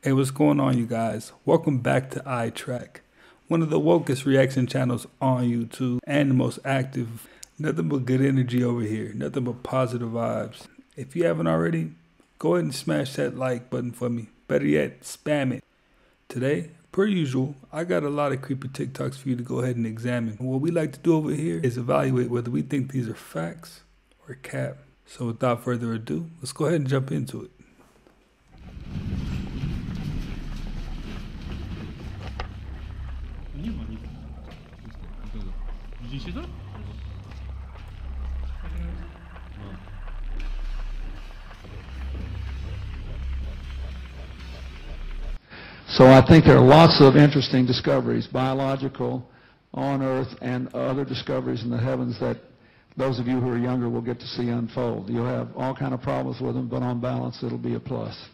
Hey, what's going on, you guys? Welcome back to iTrack, one of the wokest reaction channels on YouTube and the most active. Nothing but good energy over here, nothing but positive vibes. If you haven't already, go ahead and smash that like button for me. Better yet, spam it. Today, per usual, I got a lot of creepy TikToks for you to go ahead and examine. What we like to do over here is evaluate whether we think these are facts or cap. So without further ado, let's go ahead and jump into it. So I think there are lots of interesting discoveries, biological, on Earth, and other discoveries in the heavens that those of you who are younger will get to see unfold. You'll have all kind of problems with them, but on balance, it'll be a plus.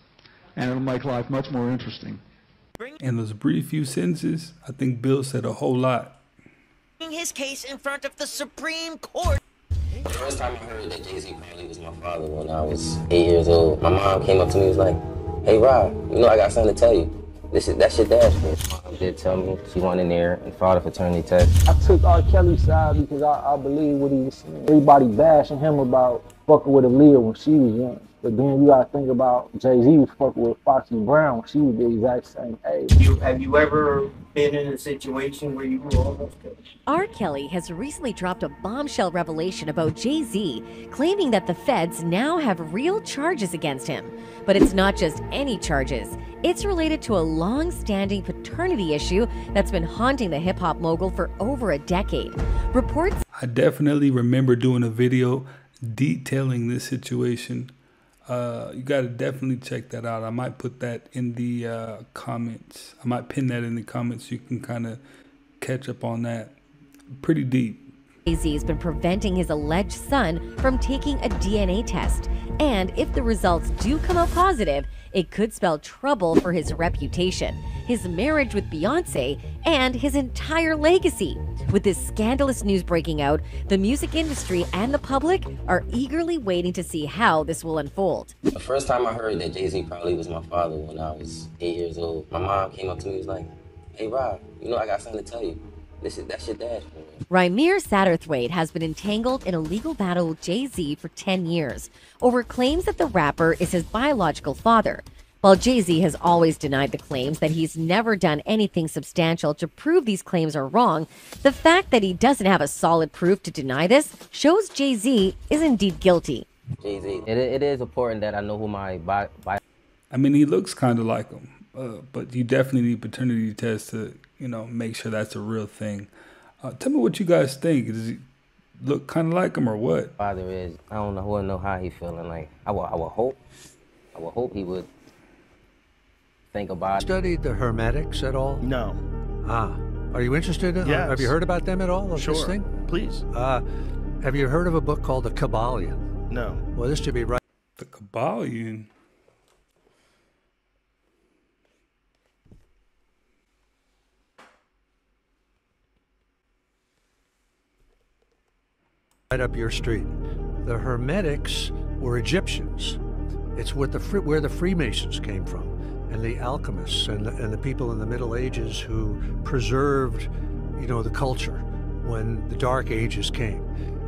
And it'll make life much more interesting. In those brief few sentences, I think Bill said a whole lot. His case in front of the Supreme Court. The first time I heard that Jay-Z probably was my father when I was 8 years old, my mom came up to me and was like, "Hey Rob, you know I got something to tell you. That's your dad's friend." My mom did tell me she went in there and filed a fraternity test. I took R. Kelly's side because I believe what he was saying. Everybody bashing him about fucking with Aaliyah when she was young. But then you gotta think about Jay-Z was fucking with Foxy Brown when she was the exact same age. Have you ever been in a situation where you were almost killed? R. Kelly has recently dropped a bombshell revelation about Jay-Z, claiming that the feds now have real charges against him. But it's not just any charges. It's related to a long-standing paternity issue that's been haunting the hip-hop mogul for over a decade. Reports... I definitely remember doing a video detailing this situation. You got to definitely check that out. I might put that in the comments. I might pin that in the comments so you can kind of catch up on that. Pretty deep. Jay-Z has been preventing his alleged son from taking a DNA test. And if the results do come out positive, it could spell trouble for his reputation, his marriage with Beyonce, and his entire legacy. With this scandalous news breaking out, the music industry and the public are eagerly waiting to see how this will unfold. The first time I heard that Jay-Z probably was my father when I was 8 years old, my mom came up to me and was like, "Hey Rob, you know I got something to tell you. That's your dad's friend." Rymir Satterthwaite has been entangled in a legal battle with Jay-Z for 10 years over claims that the rapper is his biological father. While Jay-Z has always denied the claims that he's never done anything substantial to prove these claims are wrong, the fact that he doesn't have a solid proof to deny this shows Jay-Z is indeed guilty. Jay-Z, it is important that I know who my I mean, he looks kind of like him, but you definitely need paternity tests to, make sure that's a real thing. Tell me what you guys think. Does he look kind of like him or what? father is. I don't know how he feeling. Like I would hope he would think about it. Studied the Hermetics at all? No. Ah. Are you interested in Yes. Have you heard about them at all? Of Sure. This thing? Please. Have you heard of a book called The Kabbalion? No. Well, this should be right. The Kabbalion. Right up your street. The Hermetics were Egyptians. It's where the Freemasons came from, and the alchemists and the people in the Middle Ages who preserved, the culture when the Dark Ages came.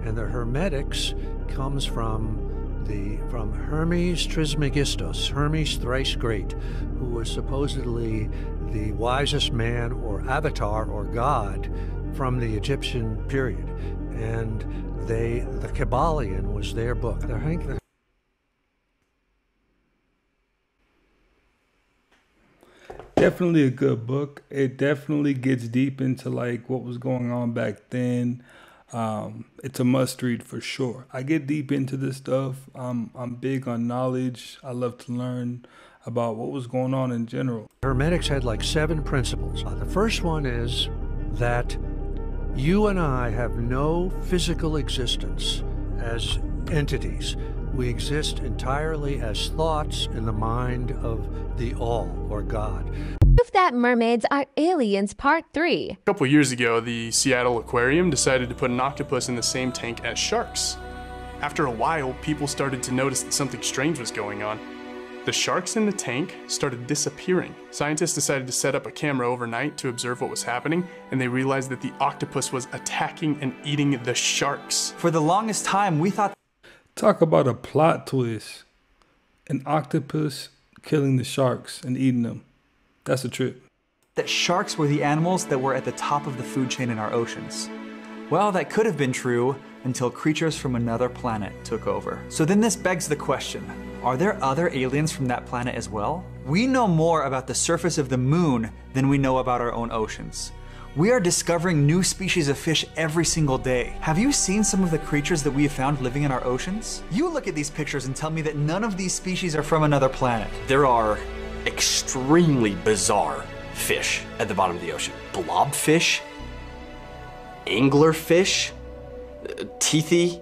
And the Hermetics comes from Hermes Trismegistus, Hermes thrice great, who was supposedly the wisest man or avatar or god from the Egyptian period. And the Kabbalion was their book. Definitely a good book. It definitely gets deep into like what was going on back then. It's a must read for sure. I get deep into this stuff. I'm big on knowledge. I love to learn about what was going on in general. Hermetics had like 7 principles. The first one is that you and I have no physical existence as entities. We exist entirely as thoughts in the mind of the All, or God. Proof that mermaids are aliens, part 3. A couple years ago, the Seattle Aquarium decided to put an octopus in the same tank as sharks. After a while, people started to notice that something strange was going on. The sharks in the tank started disappearing. Scientists decided to set up a camera overnight to observe what was happening, and they realized that the octopus was attacking and eating the sharks. For the longest time, we thought... Talk about a plot twist. An octopus killing the sharks and eating them. That's a trip. That sharks were the animals that were at the top of the food chain in our oceans. Well, that could have been true until creatures from another planet took over. So then this begs the question, are there other aliens from that planet as well? We know more about the surface of the moon than we know about our own oceans. We are discovering new species of fish every single day. Have you seen some of the creatures that we have found living in our oceans? You look at these pictures and tell me that none of these species are from another planet. There are extremely bizarre fish at the bottom of the ocean. Blobfish, anglerfish, teethy,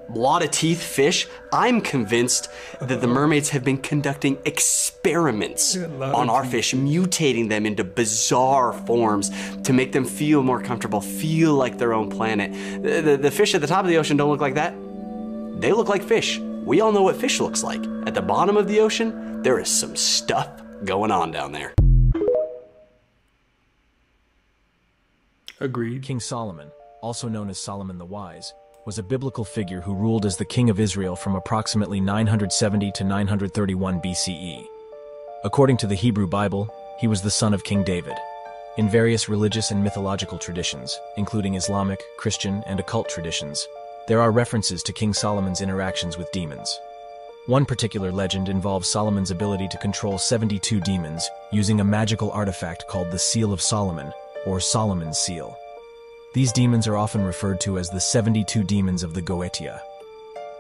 a lot of teeth fish. I'm convinced that the mermaids have been conducting experiments on our fish, mutating them into bizarre forms to make them feel more comfortable, feel like their own planet. The fish at the top of the ocean don't look like that. They look like fish. We all know what fish looks like. At the bottom of the ocean, there is some stuff going on down there. Agreed. King Solomon, also known as Solomon the Wise, was a biblical figure who ruled as the king of Israel from approximately 970 to 931 BCE. According to the Hebrew Bible, he was the son of King David. In various religious and mythological traditions, including Islamic, Christian, and occult traditions, there are references to King Solomon's interactions with demons. One particular legend involves Solomon's ability to control 72 demons using a magical artifact called the Seal of Solomon, or Solomon's Seal. These demons are often referred to as the 72 demons of the Goetia.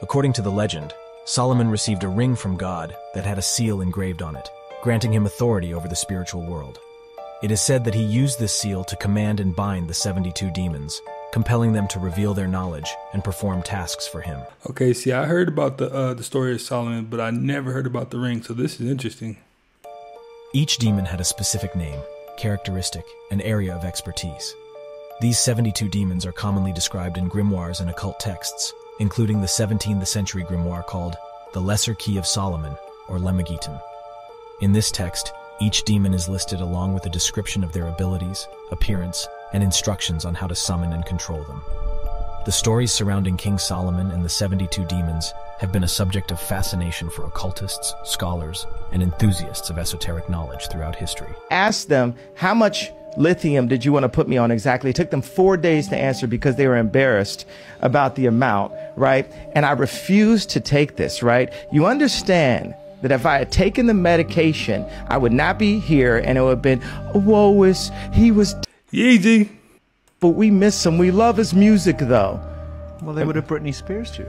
According to the legend, Solomon received a ring from God that had a seal engraved on it, granting him authority over the spiritual world. It is said that he used this seal to command and bind the 72 demons, compelling them to reveal their knowledge and perform tasks for him. Okay, see, I heard about the story of Solomon, but I never heard about the ring, so this is interesting. Each demon had a specific name, characteristic, and area of expertise. These 72 demons are commonly described in grimoires and occult texts, including the 17th century grimoire called The Lesser Key of Solomon, or Lemegeton. In this text, each demon is listed along with a description of their abilities, appearance, and instructions on how to summon and control them. The stories surrounding King Solomon and the 72 demons have been a subject of fascination for occultists, scholars, and enthusiasts of esoteric knowledge throughout history. Asked them, how much lithium did you want to put me on exactly? It took them 4 days to answer because they were embarrassed about the amount, right? And I refused to take this, right? You understand that if I had taken the medication, I would not be here and it would have been, woe is, he was... Easy. But we miss him. We love his music, though. Well, they would have Britney Spears you.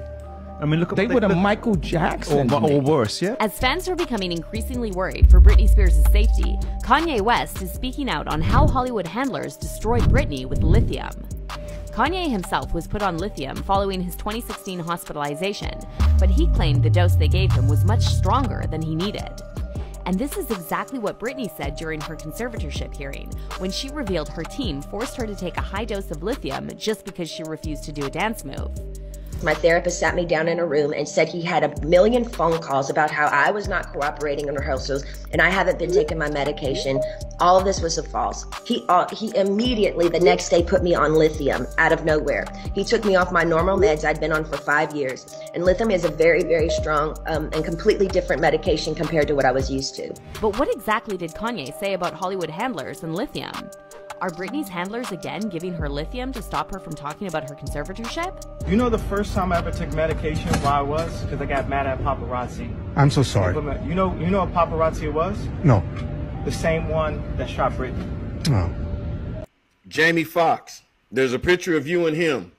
I mean, look. They would have Michael Jackson. Or worse, yeah. As fans are becoming increasingly worried for Britney Spears' safety, Kanye West is speaking out on how Hollywood handlers destroyed Britney with lithium. Kanye himself was put on lithium following his 2016 hospitalization, but he claimed the dose they gave him was much stronger than he needed. And this is exactly what Britney said during her conservatorship hearing, when she revealed her team forced her to take a high dose of lithium just because she refused to do a dance move. My therapist sat me down in a room and said he had a million phone calls about how I was not cooperating in rehearsals and I haven't been taking my medication. All of this was a false. He immediately the next day put me on lithium out of nowhere. He took me off my normal meds I'd been on for 5 years. And lithium is a very, very strong and completely different medication compared to what I was used to. But what exactly did Kanye say about Hollywood handlers and lithium? Are Britney's handlers again giving her lithium to stop her from talking about her conservatorship? You know the first time I ever took medication, why I was? Because I got mad at paparazzi. I'm so sorry. You know what paparazzi was? No. The same one that shot Britney. No. Jamie Foxx, there's a picture of you and him.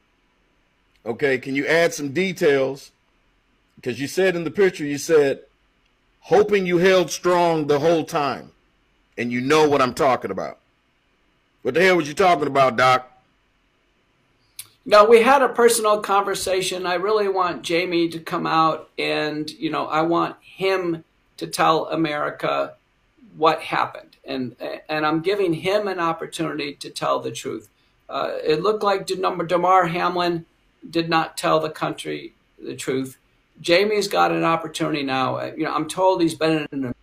Okay, can you add some details? Because you said in the picture, you said, hoping you held strong the whole time. And you know what I'm talking about. What the hell was you talking about, Doc? No, we had a personal conversation. I really want Jamie to come out and, I want him to tell America what happened. And I'm giving him an opportunity to tell the truth. It looked like Damar Hamlin did not tell the country the truth. Jamie's got an opportunity now. You know, I'm told he's been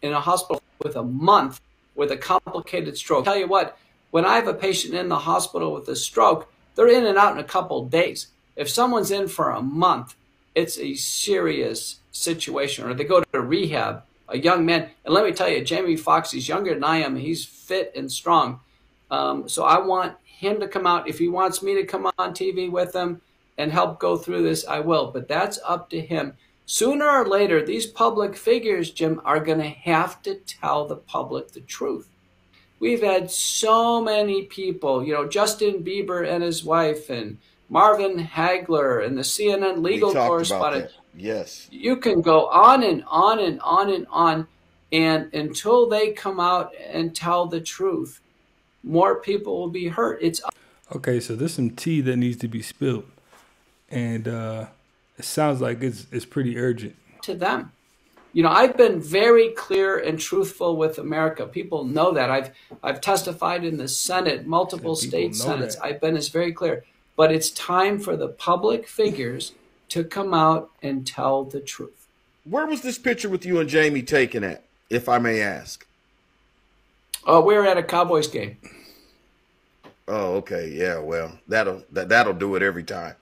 in a hospital with a month with a complicated stroke. Tell you what, when I have a patient in the hospital with a stroke, they're in and out in a couple of days. If someone's in for a month, it's a serious situation. Or they go to rehab, a young man. And let me tell you, Jamie Foxx, he's younger than I am. He's fit and strong. So I want him to come out. If he wants me to come on TV with him and help go through this, I will. But that's up to him. Sooner or later, these public figures, Jim, are going to have to tell the public the truth. We've had so many people, you know, Justin Bieber and his wife, and Marvin Hagler, and the CNN legal correspondent. Yes. You can go on and on and on and on. And until they come out and tell the truth, more people will be hurt. It's okay, so there's some tea that needs to be spilled. And it sounds like it's pretty urgent. To them. You know, I've been very clear and truthful with America. People know that. I've testified in the Senate, multiple state senates. I've been as very clear. But it's time for the public figures to come out and tell the truth. Where was this picture with you and Jamie taken at, if I may ask? Oh, we were at a Cowboys game. Oh, okay. Yeah, well, that'll do it every time.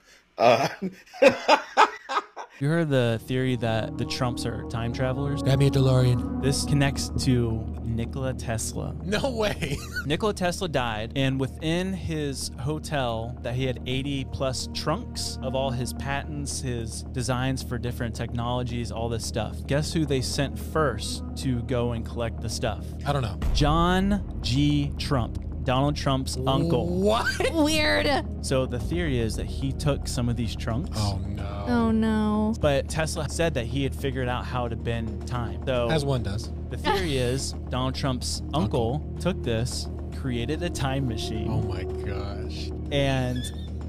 You heard the theory that the Trumps are time travelers? Grab me a DeLorean. This connects to Nikola Tesla. No way. Nikola Tesla died, and within his hotel that he had 80 plus trunks of all his patents, his designs for different technologies, all this stuff. Guess who they sent first to go and collect the stuff? I don't know. John G. Trump. Donald Trump's uncle. What? Weird. So the theory is that he took some of these trunks. Oh no. Oh no. But Tesla said that he had figured out how to bend time. So as one does. The theory is Donald Trump's uncle took this, created a time machine. Oh my gosh. And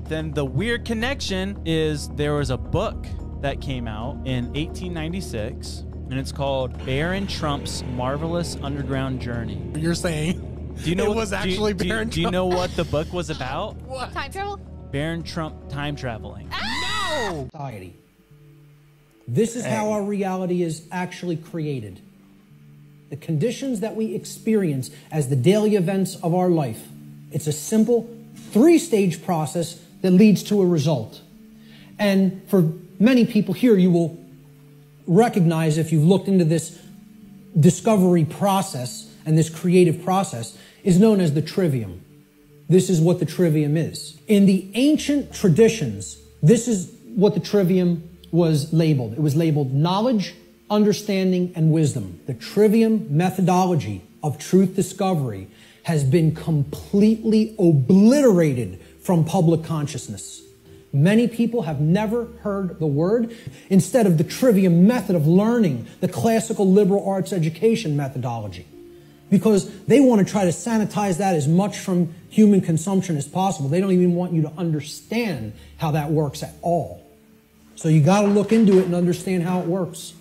then the weird connection is there was a book that came out in 1896, and it's called Baron Trump's Marvelous Underground Journey. You're saying do you know it was actually Baron Trump? Do you know what the book was about? What? Time travel? Baron Trump time traveling. No! Society. This is how our reality is actually created. The conditions that we experience as the daily events of our life. It's a simple three-stage process that leads to a result. And for many people here, you will recognize, if you've looked into this discovery process and this creative process, is known as the trivium. This is what the trivium is. In the ancient traditions, this is what the trivium was labeled. It was labeled knowledge, understanding, and wisdom. The trivium methodology of truth discovery has been completely obliterated from public consciousness. Many people have never heard the word. Instead of the trivium method of learning, the classical liberal arts education methodology. Because they want to try to sanitize that as much from human consumption as possible. They don't even want you to understand how that works at all. So you got to look into it and understand how it works.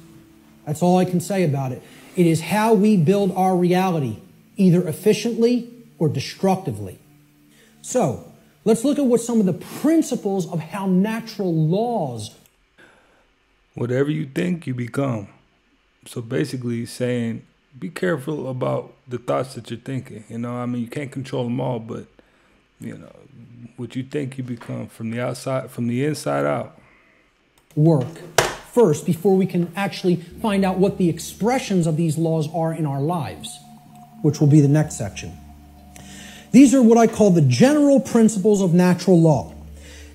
That's all I can say about it. It is how we build our reality, either efficiently or destructively. So let's look at what some of the principles of how natural laws. Whatever you think, you become. So basically saying, be careful about the thoughts that you're thinking. You know, I mean, you can't control them all, but, you know, what you think you become from the outside, from the inside out. Work first before we can actually find out what the expressions of these laws are in our lives, which will be the next section. These are what I call the general principles of natural law.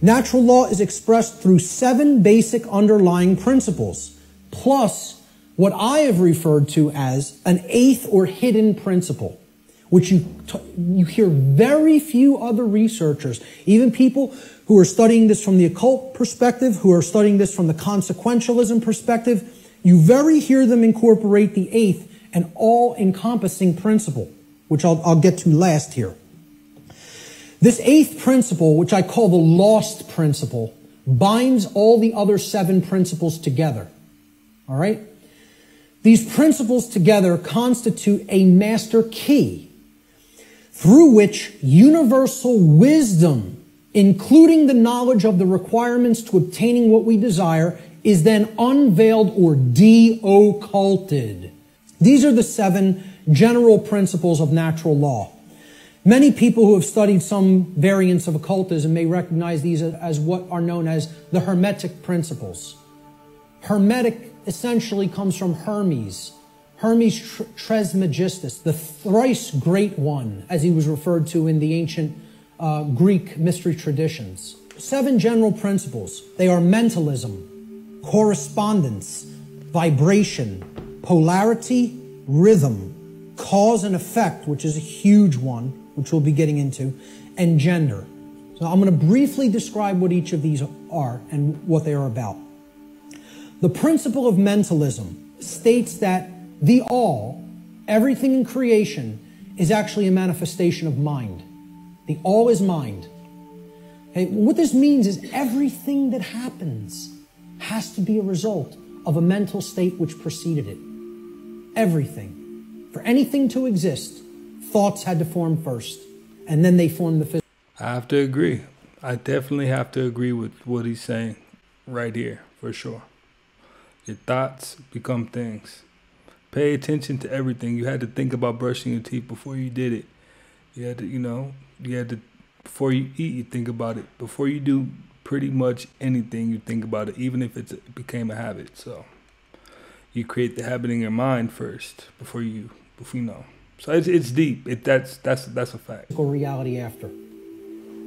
Natural law is expressed through 7 basic underlying principles, plus what I have referred to as an 8th or hidden principle, which you hear very few other researchers, even people who are studying this from the occult perspective, who are studying this from the consequentialism perspective, you very hear them incorporate the 8th and all-encompassing principle, which I'll get to last here. This 8th principle, which I call the lost principle, binds all the other 7 principles together. All right? These principles together constitute a master key through which universal wisdom, including the knowledge of the requirements to obtaining what we desire, is then unveiled or de-occulted. These are the 7 general principles of natural law. Many people who have studied some variants of occultism may recognize these as what are known as the Hermetic principles. Hermetic essentially comes from Hermes. Hermes Trismegistus, the thrice great one, as he was referred to in the ancient Greek mystery traditions. 7 general principles. They are mentalism, correspondence, vibration, polarity, rhythm, cause and effect, which is a huge one, which we'll be getting into, and gender. So I'm going to briefly describe what each of these are and what they are about. The principle of mentalism states that the all, everything in creation, is actually a manifestation of mind. The all is mind. Okay? What this means is everything that happens has to be a result of a mental state which preceded it. Everything. For anything to exist, thoughts had to form first, and then they formed the physical. I have to agree. I definitely have to agree with what he's saying right here, for sure. Your thoughts become things. Pay attention to everything. You had to think about brushing your teeth before you did it. You had to, before you eat, you think about it. Before you do pretty much anything, you think about it, even if it became a habit. So you create the habit in your mind first before you know. So it's deep. That's a fact. Reality after.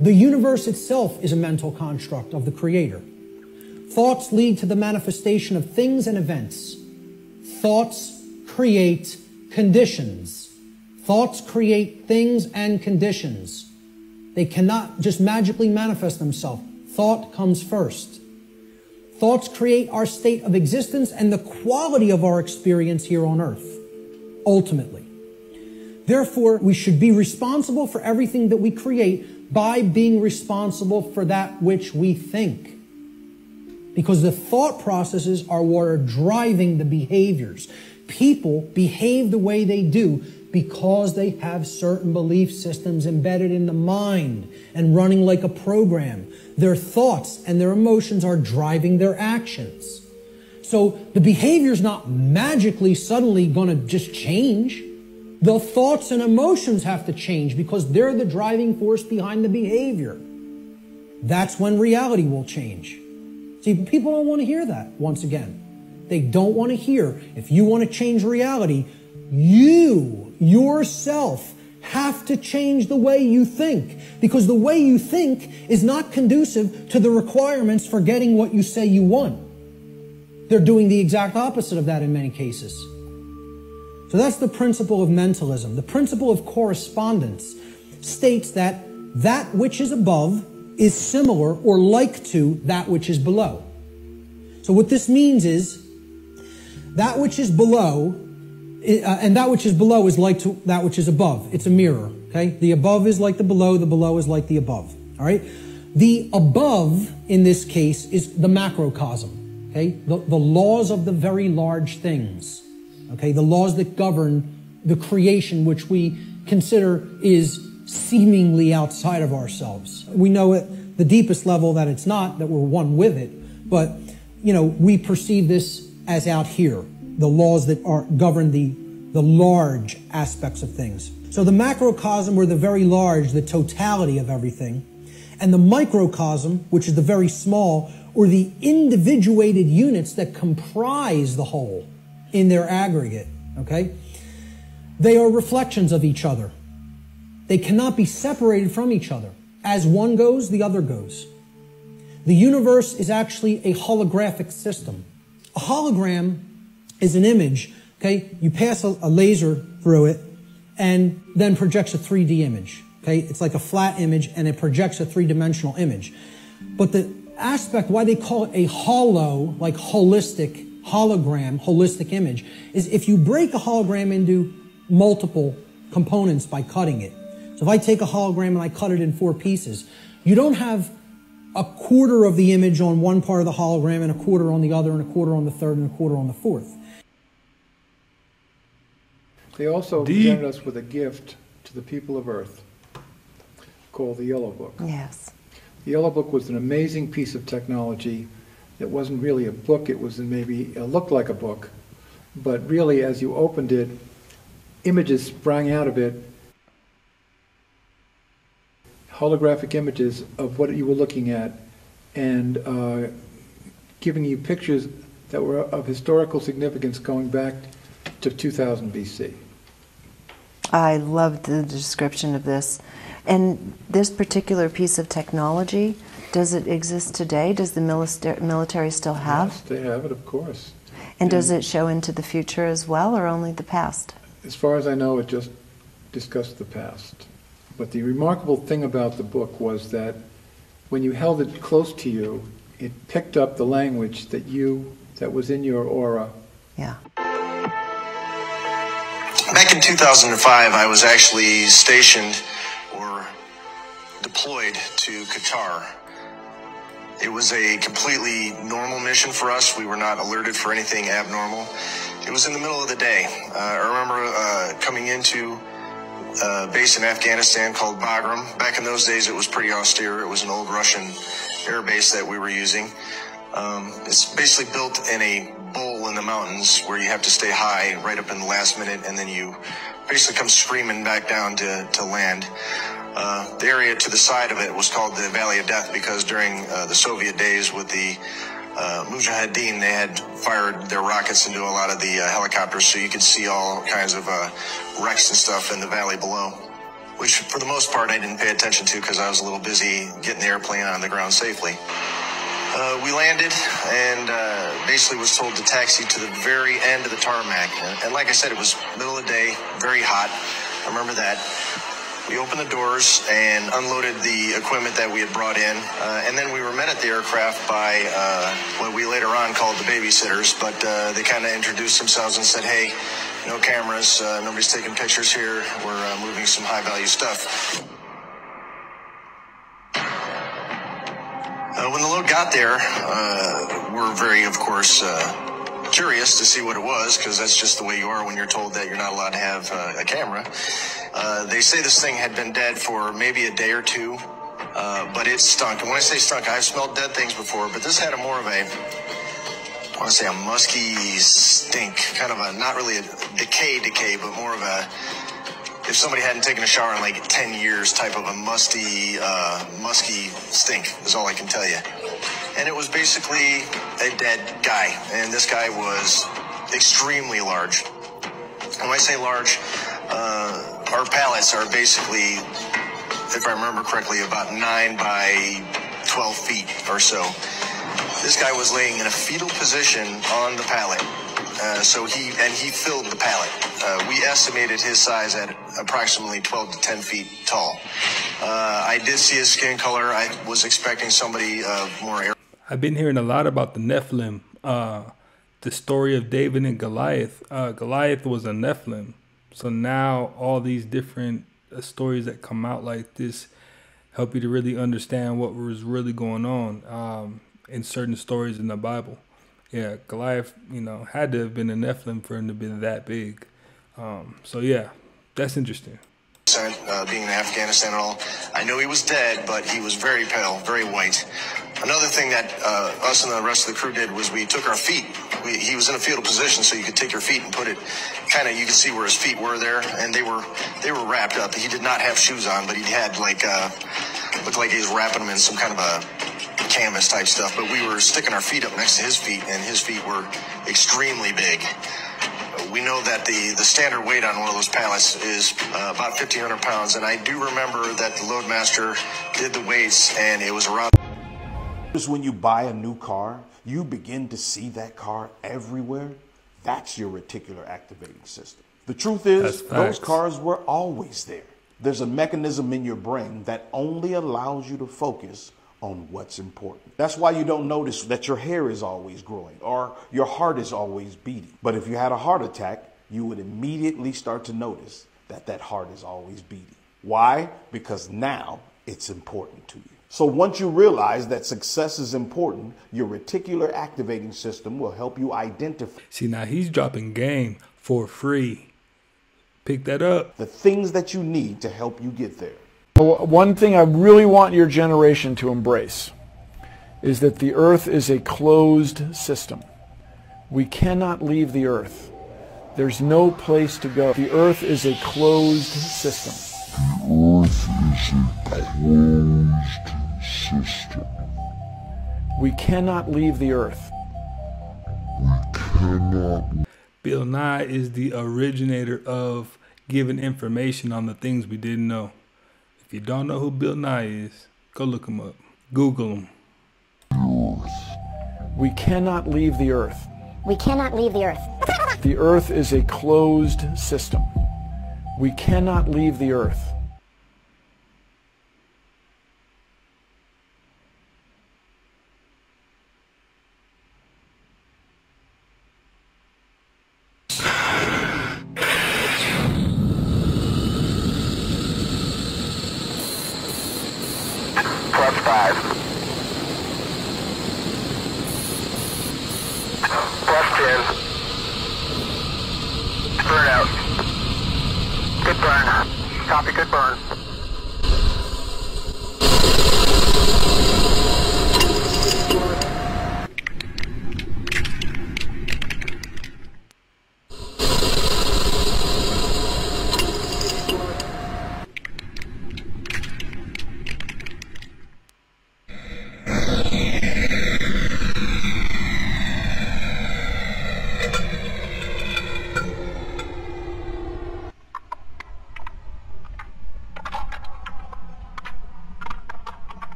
The universe itself is a mental construct of the Creator. Thoughts lead to the manifestation of things and events. Thoughts create conditions. Thoughts create things and conditions. They cannot just magically manifest themselves. Thought comes first. Thoughts create our state of existence and the quality of our experience here on earth, ultimately. Therefore, we should be responsible for everything that we create by being responsible for that which we think. Because the thought processes are what are driving the behaviors. People behave the way they do because they have certain belief systems embedded in the mind and running like a program. Their thoughts and their emotions are driving their actions. So the behavior is not magically suddenly going to just change. The thoughts and emotions have to change because they're the driving force behind the behavior. That's when reality will change. See, people don't want to hear that, once again. They don't want to hear, if you want to change reality, you, yourself, have to change the way you think. Because the way you think is not conducive to the requirements for getting what you say you want. They're doing the exact opposite of that in many cases. So that's the principle of mentalism. The principle of correspondence states that that which is above is similar or like to that which is below. So what this means is that which is below, and that which is below is like to that which is above. It's a mirror, okay? The above is like the below is like the above, all right? The above, in this case, is the macrocosm, okay? The laws of the very large things, okay? The laws that govern the creation which we consider is seemingly outside of ourselves. We know at the deepest level that it's not, that we're one with it, but, you know, we perceive this as out here, the laws that govern the large aspects of things. So the macrocosm, or the very large, the totality of everything, and the microcosm, which is the very small, or the individuated units that comprise the whole in their aggregate, okay? They are reflections of each other. They cannot be separated from each other. As one goes, the other goes. The universe is actually a holographic system. A hologram is an image, okay? You pass a laser through it and then projects a 3D image, okay? It's like a flat image and it projects a three-dimensional image. But the aspect, why they call it a holo, like holistic, hologram, holistic image, is if you break a hologram into multiple components by cutting it. So if I take a hologram and I cut it in 4 pieces, you don't have a quarter of the image on one part of the hologram and a quarter on the other and a quarter on the third and a quarter on the fourth. They also presented us with a gift to the people of Earth called the Yellow Book. Yes. The Yellow Book was an amazing piece of technology It wasn't really a book, it was maybe, it looked like a book, but really as you opened it, images sprang out of it, holographic images of what you were looking at, and giving you pictures that were of historical significance going back to 2000 BC. I loved the description of this. And this particular piece of technology, does it exist today? Does the military still have? Yes, they have it, of course. And does it show into the future as well, or only the past? As far as I know, it just discussed the past. But the remarkable thing about the book was that when you held it close to you, it picked up the language that was in your aura. Yeah. Back in 2005, I was actually stationed or deployed to Qatar. It was a completely normal mission for us. We were not alerted for anything abnormal. It was in the middle of the day. I remember coming into a base in Afghanistan called Bagram. Back in those days, it was pretty austere. It was an old Russian air base that we were using. It's basically built in a bowl in the mountains where you have to stay high right up in the last minute, and then you basically come screaming back down to land. The area to the side of it was called the Valley of Death because during the Soviet days with the Mujahideen, they had fired their rockets into a lot of the helicopters, so you could see all kinds of wrecks and stuff in the valley below, which for the most part I didn't pay attention to because I was a little busy getting the airplane on the ground safely. We landed and basically was told to taxi to the very end of the tarmac. And like I said, it was middle of the day, very hot. I remember that. We opened the doors and unloaded the equipment that we had brought in. And then we were met at the aircraft by what we later on called the babysitters. But they kind of introduced themselves and said, hey, no cameras, nobody's taking pictures here. We're moving some high-value stuff. When the load got there, we're very, of course, curious to see what it was, because that's just the way you are when you're told that you're not allowed to have a camera. They say this thing had been dead for maybe a day or two, but it stunk. And when I say stunk, I've smelled dead things before, but this had a more of a, I want to say a musky stink, kind of a, not really a decay, but more of a, if somebody hadn't taken a shower in like 10 years type of a musky stink is all I can tell you. And it was basically a dead guy. And this guy was extremely large. And when I say large, our pallets are basically, if I remember correctly, about 9 by 12 feet or so. This guy was laying in a fetal position on the pallet. So he filled the pallet. We estimated his size at approximately 12 to 10 feet tall. I did see his skin color. I was expecting somebody more air. I've been hearing a lot about the Nephilim, the story of David and Goliath. Goliath was a Nephilim. So now all these different stories that come out like this help you to really understand what was really going on in certain stories in the Bible. Yeah, Goliath, had to have been a Nephilim for him to be that big. So yeah, that's interesting. Being in Afghanistan and all, I know he was dead, but he was very pale, very white. Another thing that us and the rest of the crew did was we took our feet. He was in a fetal position, so you could take your feet and put it kind of, you could see where his feet were there, and they were wrapped up. He did not have shoes on, but he had like looked like he was wrapping them in some kind of a canvas type stuff. But we were sticking our feet up next to his feet, and his feet were extremely big. We know that the standard weight on one of those pallets is about 1,500 pounds, and I do remember that the loadmaster did the weights, and it was around. When you buy a new car, you begin to see that car everywhere. That's your reticular activating system. The truth is, those cars were always there. There's a mechanism in your brain that only allows you to focus on what's important. That's why you don't notice that your hair is always growing or your heart is always beating. But if you had a heart attack, you would immediately start to notice that that heart is always beating. Why? Because now it's important to you. So once you realize that success is important, your reticular activating system will help you identify. See, now he's dropping game for free. Pick that up. The things that you need to help you get there. One thing I really want your generation to embrace is that the Earth is a closed system. We cannot leave the Earth. There's no place to go. The Earth is a closed system. The Earth is a closed system. We cannot leave the Earth. We cannot. Bill Nye is the originator of giving information on the things we didn't know. If you don't know who Bill Nye is, go look him up. Google him. We cannot leave the Earth. We cannot leave the Earth. The Earth is a closed system. We cannot leave the Earth. Burn out. Good burn. Copy, good burn.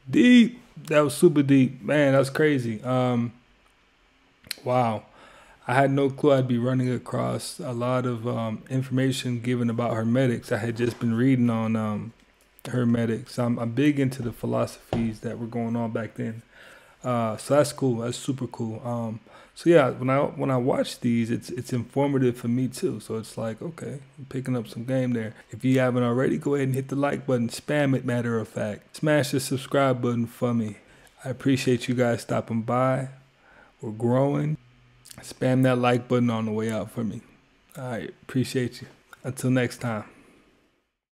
Deep. That was super deep. Man, that's crazy. Wow. I had no clue I'd be running across a lot of information given about hermetics. I had just been reading on hermetics. I'm big into the philosophies that were going on back then. So that's cool. That's super cool. So yeah, when I watch these, it's informative for me too. So it's like, okay, I'm picking up some game there. If you haven't already, go ahead and hit the like button. Spam it, matter of fact. Smash the subscribe button for me. I appreciate you guys stopping by. We're growing. Spam that like button on the way out for me. All right, appreciate you. Until next time.